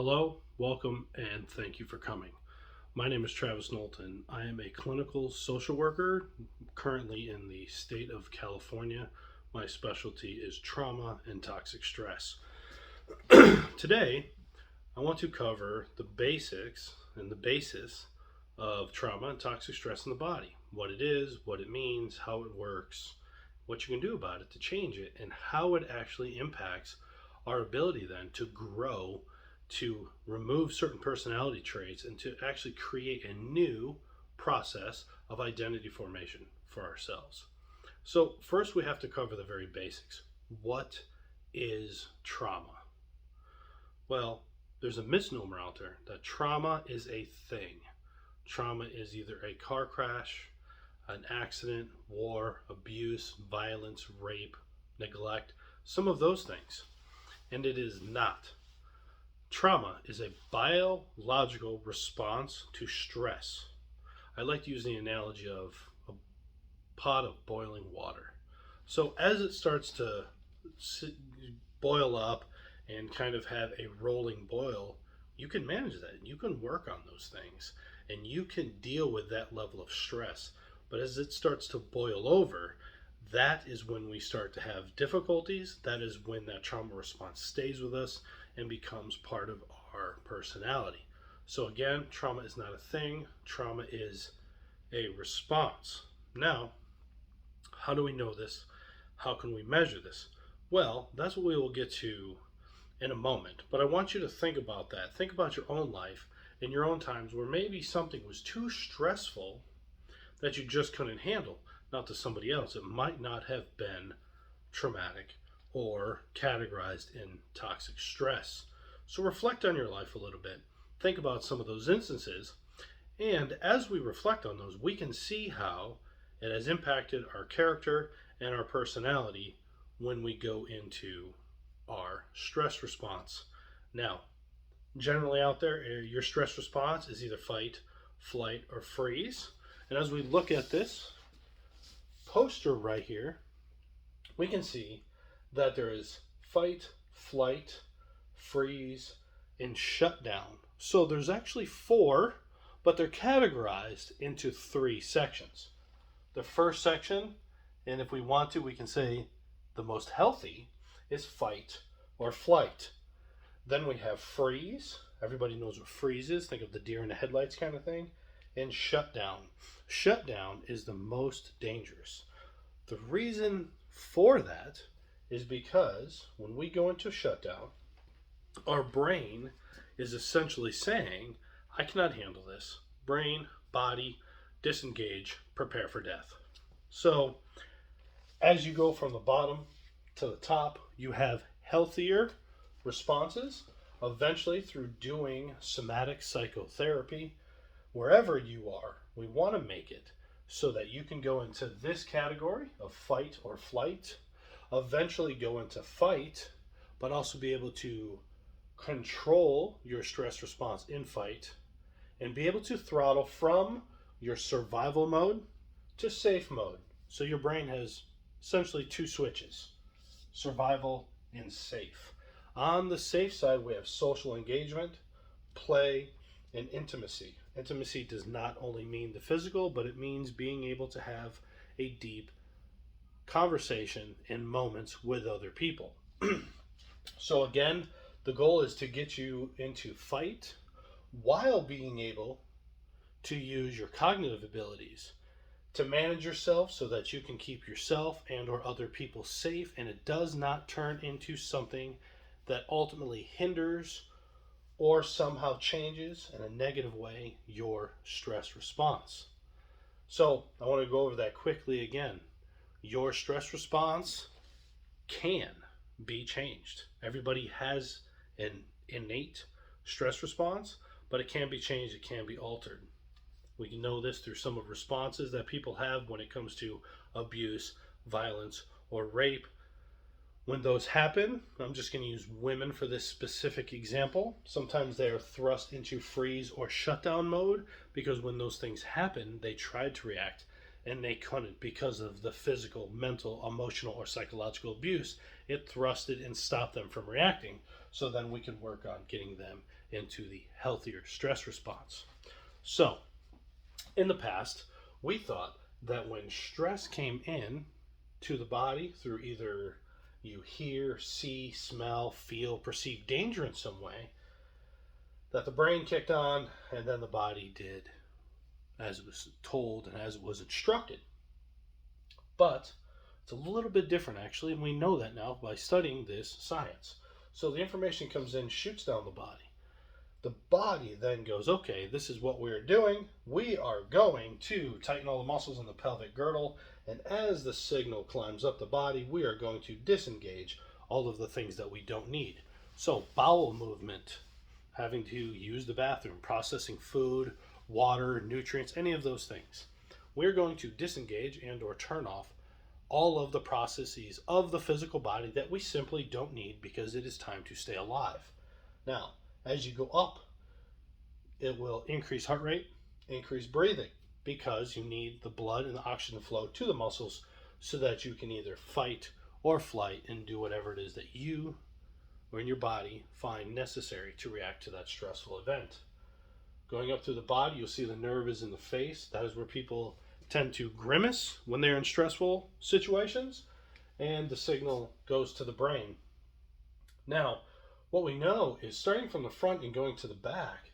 Hello, welcome, and thank you for coming. My name is Travis Knowlton. I am a clinical social worker currently in the state of California. My specialty is trauma and toxic stress. Today, I want to cover the basics and the basis of trauma and toxic stress in the body, what it is, what it means, how it works, what you can do about it to change it, and how it actually impacts our ability then to grow, to remove certain personality traits, and to actually create a new process of identity formation for ourselves. So, first, we have to cover the very basics. What is trauma? Well, there's a misnomer out there that trauma is a thing. Trauma is either a car crash, an accident, war, abuse, violence, rape, neglect, some of those things. And it is not. Trauma is a biological response to stress. I like to use the analogy of a pot of boiling water. So as it starts to boil up and kind of have a rolling boil, you can manage that. You can work on those things and you can deal with that level of stress. But as it starts to boil over, that is when we start to have difficulties. That is when that trauma response stays with us and becomes part of our personality. So again, trauma is not a thing. Trauma is a response. Now, how do we know this? How can we measure this? Well, that's what we will get to in a moment. But I want you to think about that. Think about your own life in your own times where maybe something was too stressful that you just couldn't handle. Not to somebody else, it might not have been traumatic or categorized in toxic stress. So reflect on your life a little bit. Think about some of those instances. And as we reflect on those, we can see how it has impacted our character and our personality when we go into our stress response. Now, generally out there, your stress response is either fight, flight, or freeze. And as we look at this poster right here, we can see that there is fight, flight, freeze, and shutdown. So there's actually four, but they're categorized into three sections. The first section, and if we want to, we can say the most healthy, is fight or flight. Then we have freeze. Everybody knows what freeze is. Think of the deer in the headlights kind of thing. And shutdown. Shutdown is the most dangerous. The reason for that is because when we go into shutdown, our brain is essentially saying, I cannot handle this. Brain, body, disengage, prepare for death. So as you go from the bottom to the top, you have healthier responses. Eventually, through doing somatic psychotherapy, wherever you are, we want to make it so that you can go into this category of fight or flight, eventually go into fight, but also be able to control your stress response in fight and be able to throttle from your survival mode to safe mode. So your brain has essentially two switches, survival and safe. On the safe side, we have social engagement, play, and intimacy. Intimacy does not only mean the physical, but it means being able to have a deep conversation in moments with other people. So again, the goal is to get you into fight while being able to use your cognitive abilities to manage yourself so that you can keep yourself and or other people safe, and it does not turn into something that ultimately hinders or somehow changes in a negative way your stress response. So I want to go over that quickly again. Your stress response can be changed. Everybody has an innate stress response, but it can be changed, it can be altered. We can know this through some of responses that people have when it comes to abuse, violence, or rape. When those happen, I'm just going to use women for this specific example. Sometimes they are thrust into freeze or shutdown mode because when those things happen, they tried to react and they couldn't because of the physical, mental, emotional, or psychological abuse. It thrusted and stopped them from reacting. so then we can work on getting them into the healthier stress response. So, in the past, we thought that when stress came in to the body through either you hear, see, smell, feel, perceive danger in some way, that the brain kicked on and then the body did as it was told and as it was instructed. But it's a little bit different actually, and we know that now by studying this science. So the information comes in, shoots down the body. The body then goes, okay, this is what we're doing. We are going to tighten all the muscles in the pelvic girdle, and as the signal climbs up the body, we are going to disengage all of the things that we don't need. So bowel movement, having to use the bathroom, processing food, water, nutrients, any of those things. We're going to disengage and or turn off all of the processes of the physical body that we simply don't need because it is time to stay alive. Now, as you go up, it will increase heart rate, increase breathing, because you need the blood and the oxygen flow to the muscles so that you can either fight or flight and do whatever it is that you or in your body find necessary to react to that stressful event. Going up through the body, you'll see the nerve is in the face. That is where people tend to grimace when they're in stressful situations, and the signal goes to the brain. Now, what we know is starting from the front and going to the back,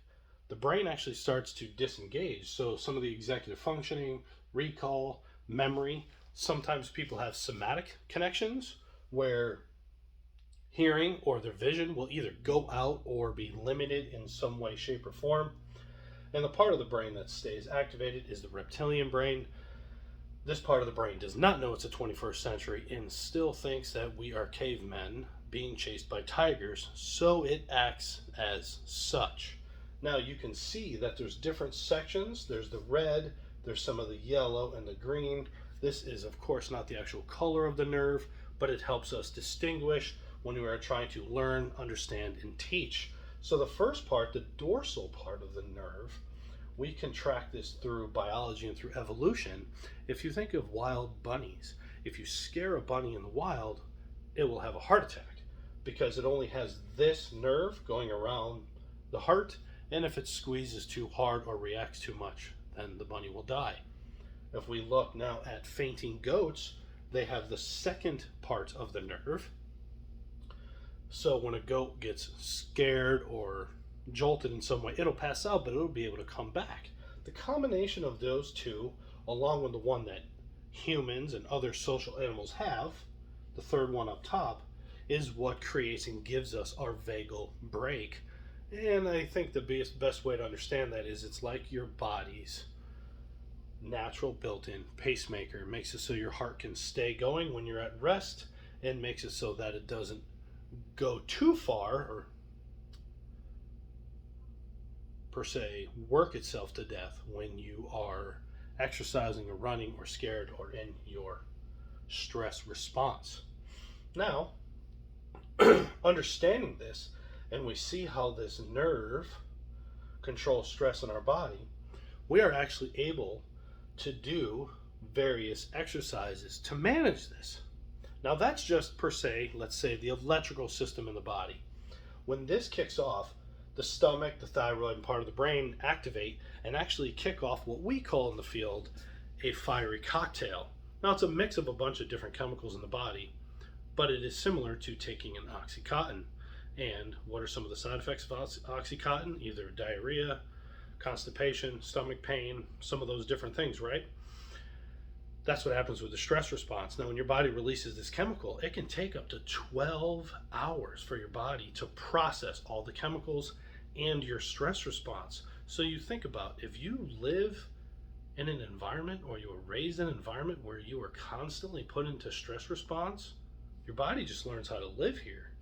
the brain actually starts to disengage. So some of the executive functioning, recall, memory, sometimes people have somatic connections where hearing or their vision will either go out or be limited in some way, shape, or form. And the part of the brain that stays activated is the reptilian brain. This part of the brain does not know it's the 21st century and still thinks that we are cavemen being chased by tigers, so it acts as such. Now you can see that there's different sections. There's the red, there's some of the yellow and the green. This is of course not the actual color of the nerve, but it helps us distinguish when we are trying to learn, understand, and teach. So the first part, the dorsal part of the nerve, we can track this through biology and through evolution. If you think of wild bunnies, if you scare a bunny in the wild, it will have a heart attack because it only has this nerve going around the heart, and if it squeezes too hard or reacts too much, then the bunny will die. If we look now at fainting goats, they have the second part of the nerve. So when a goat gets scared or jolted in some way, it'll pass out, but it'll be able to come back. The combination of those two, along with the one that humans and other social animals have, the third one up top, is what creates and gives us our vagal brake. And I think the best way to understand that is it's like your body's natural built-in pacemaker. It makes it so your heart can stay going when you're at rest, and makes it so that it doesn't go too far or per se work itself to death when you are exercising or running or scared or in your stress response. Now, understanding this, and we see how this nerve controls stress in our body, we are actually able to do various exercises to manage this. Now that's just per se, let's say, the electrical system in the body. When this kicks off, the stomach, the thyroid, and part of the brain activate and actually kick off what we call in the field a fiery cocktail. Now it's a mix of a bunch of different chemicals in the body, but it is similar to taking an Oxycontin. And what are some of the side effects of Oxycontin? Either diarrhea, constipation, stomach pain, some of those different things, right? That's what happens with the stress response. Now, when your body releases this chemical, it can take up to 12 hours for your body to process all the chemicals and your stress response. So you think about, if you live in an environment or you were raised in an environment where you are constantly put into stress response, your body just learns how to live here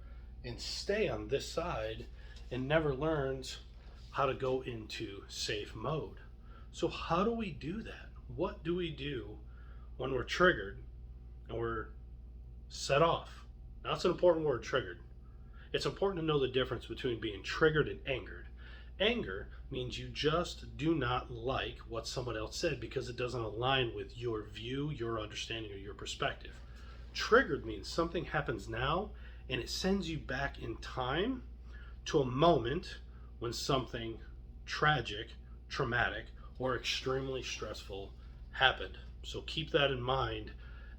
and stay on this side and never learns how to go into safe mode. So how do we do that? What do we do when we're triggered and we're set off? Now, that's an important word, triggered. It's important to know the difference between being triggered and angered. Anger means you just do not like what someone else said because it doesn't align with your view, your understanding, or your perspective. Triggered means something happens now and it sends you back in time to a moment when something tragic, traumatic, or extremely stressful happened. So keep that in mind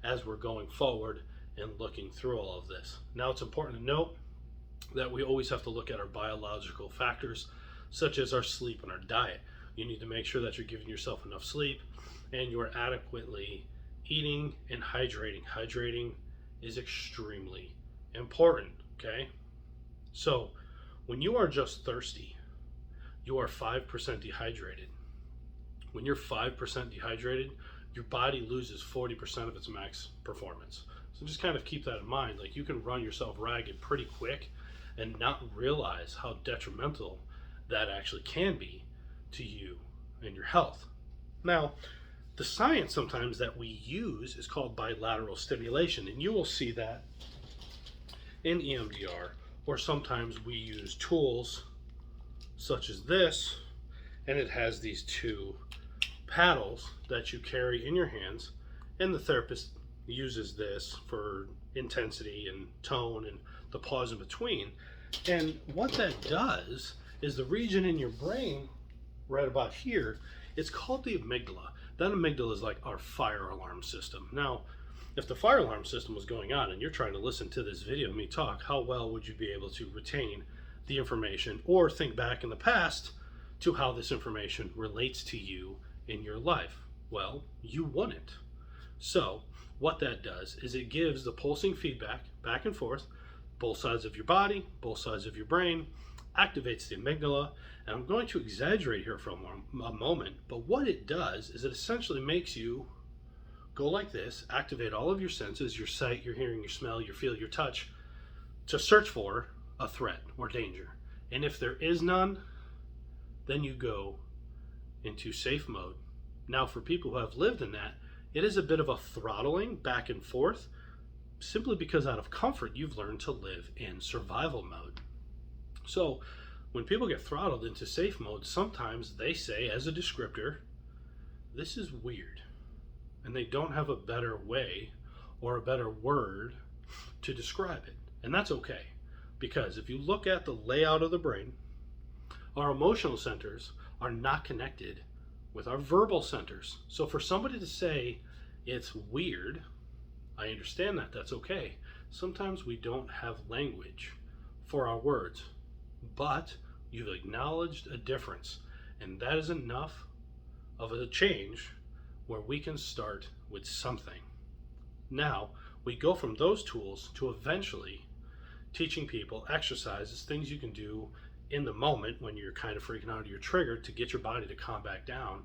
as we're going forward and looking through all of this. Now, it's important to note that we always have to look at our biological factors, such as our sleep and our diet. You need to make sure that you're giving yourself enough sleep and you're adequately eating and hydrating. Hydrating is extremely important, okay? So, when you are just thirsty, you are 5% dehydrated. When you're 5% dehydrated, your body loses 40% of its max performance. So just kind of keep that in mind. Like, you can run yourself ragged pretty quick and not realize how detrimental that actually can be to you and your health. Now, the science sometimes that we use is called bilateral stimulation, and you will see that in EMDR, or sometimes we use tools such as this, and it has these two paddles that you carry in your hands, and the therapist uses this for intensity and tone and the pause in between. And what that does is the region in your brain right about here, it's called the amygdala. That amygdala is like our fire alarm system. Now, if the fire alarm system was going on and you're trying to listen to this video of me talk, how well would you be able to retain the information or think back in the past to how this information relates to you in your life? Well, you wouldn't. So what that does is it gives the pulsing feedback back and forth, both sides of your body, both sides of your brain, activates the amygdala. And I'm going to exaggerate here for a moment, but what it does is it essentially makes you go like this, activate all of your senses, your sight, your hearing, your smell, your feel, your touch, to search for a threat or danger. And if there is none, then you go into safe mode. Now, for people who have lived in that, it is a bit of a throttling back and forth, simply because out of comfort, you've learned to live in survival mode. So when people get throttled into safe mode, sometimes they say as a descriptor, this is weird. And they don't have a better way or a better word to describe it. And that's okay, because if you look at the layout of the brain, our emotional centers are not connected with our verbal centers. So for somebody to say it's weird, I understand that, that's okay. Sometimes we don't have language for our words, but you've acknowledged a difference, and that is enough of a change where we can start with something. Now, we go from those tools to eventually teaching people exercises, things you can do in the moment when you're kind of freaking out or you're triggered, to get your body to calm back down.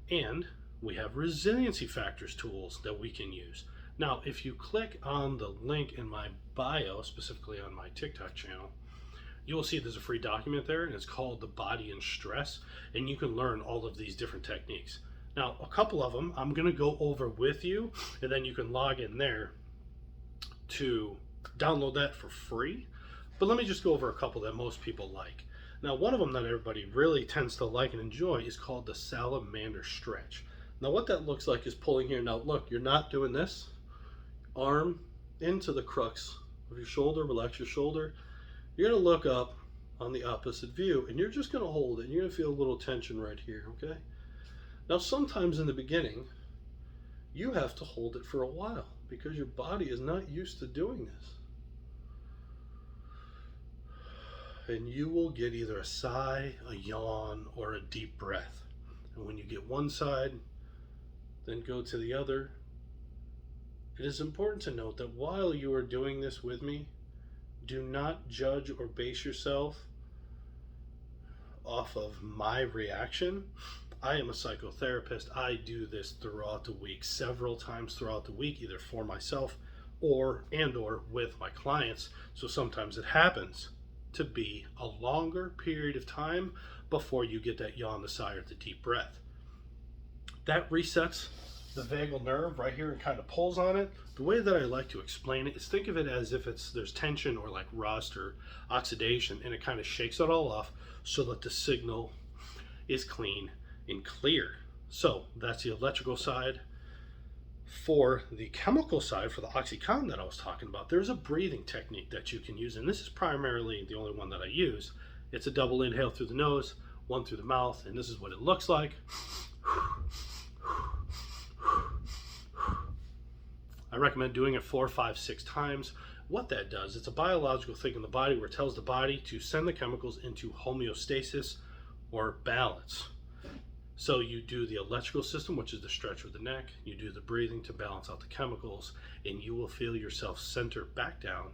And we have resiliency factors tools that we can use. Now, if you click on the link in my bio, specifically on my TikTok channel, you will see there's a free document there, and it's called The Body in Stress, and you can learn all of these different techniques. Now, a couple of them I'm going to go over with you, and then you can log in there to download that for free. But let me just go over a couple that most people like. Now, one of them that everybody really tends to like and enjoy is called the salamander stretch. Now, what that looks like is pulling here. Now, look, you're not doing this. Arm into the crux of your shoulder, relax your shoulder. You're going to look up on the opposite view, and you're just going to hold it. And you're going to feel a little tension right here, okay? Now, sometimes in the beginning, you have to hold it for a while because your body is not used to doing this. And you will get either a sigh, a yawn, or a deep breath. And when you get one side, then go to the other. It is important to note that while you are doing this with me, do not judge or base yourself off of my reaction. I am a psychotherapist. I do this throughout the week, several times throughout the week, either for myself or with my clients. So sometimes it happens to be a longer period of time before you get that yawn, the sigh, or the deep breath. That resets the vagal nerve right here and kind of pulls on it. The way that I like to explain it is, think of it as if there's tension or like rust or oxidation, and it kind of shakes it all off so that the signal is clean and clear. So that's the electrical side. For the chemical side, for the OxyContin that I was talking about, there's a breathing technique that you can use, and this is primarily the only one that I use. It's a double inhale through the nose, one through the mouth, and this is what it looks like. I recommend doing it 4, 5, 6 times. What that does, it's a biological thing in the body where it tells the body to send the chemicals into homeostasis or balance. So you do the electrical system, which is the stretch of the neck, you do the breathing to balance out the chemicals, and you will feel yourself center back down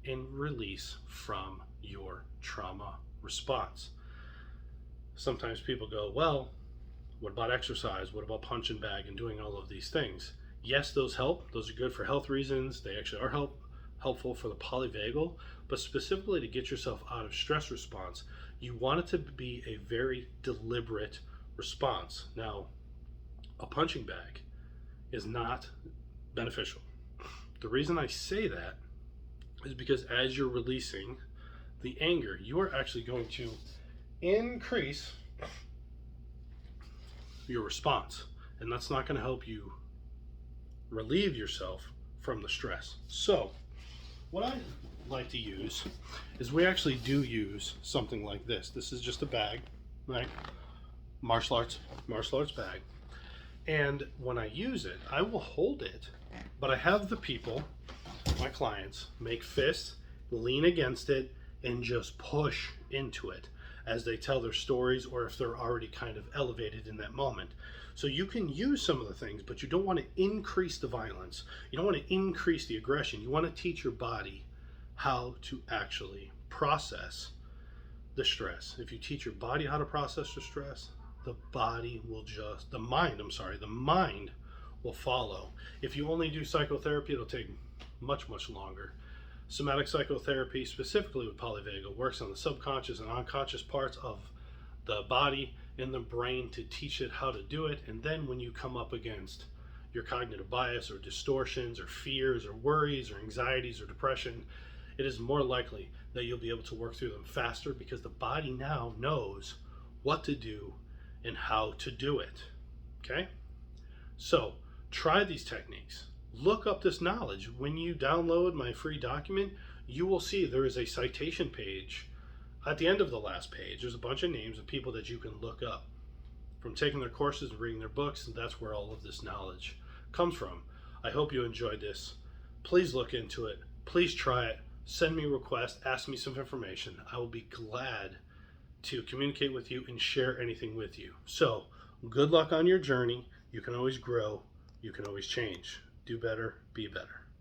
and release from your trauma response. Sometimes people go, well, what about exercise? What about punching bag and doing all of these things? Yes, those help. Those are good for health reasons. They actually are helpful for the polyvagal, but specifically to get yourself out of stress response, you want it to be a very deliberate response. Now, a punching bag is not beneficial. The reason I say that is because as you're releasing the anger, you are actually going to increase your response, and that's not going to help you relieve yourself from the stress. So what I like to use is we actually do use something like this. This is just a bag, right? Martial arts bag. And when I use it, I will hold it, but I have the people, my clients, make fists, lean against it, and just push into it as they tell their stories, or if they're already kind of elevated in that moment. So you can use some of the things, but you don't want to increase the violence. You don't want to increase the aggression. You want to teach your body how to actually process the stress. If you teach your body how to process the stress, the mind will follow. If you only do psychotherapy, it'll take much, much longer. Somatic psychotherapy, specifically with polyvagal, works on the subconscious and unconscious parts of the body and the brain to teach it how to do it. And then when you come up against your cognitive bias or distortions or fears or worries or anxieties or depression, it is more likely that you'll be able to work through them faster because the body now knows what to do and how to do it. Okay? So try these techniques. Look up this knowledge. When you download my free document, you will see there is a citation page at the end of the last page. There's a bunch of names of people that you can look up from taking their courses and reading their books, and that's where all of this knowledge comes from. I hope you enjoyed this. Please look into it. Please try it. Send me requests. Ask me some information. I will be glad to communicate with you and share anything with you. So, good luck on your journey. You can always grow. You can always change. Do better, be better.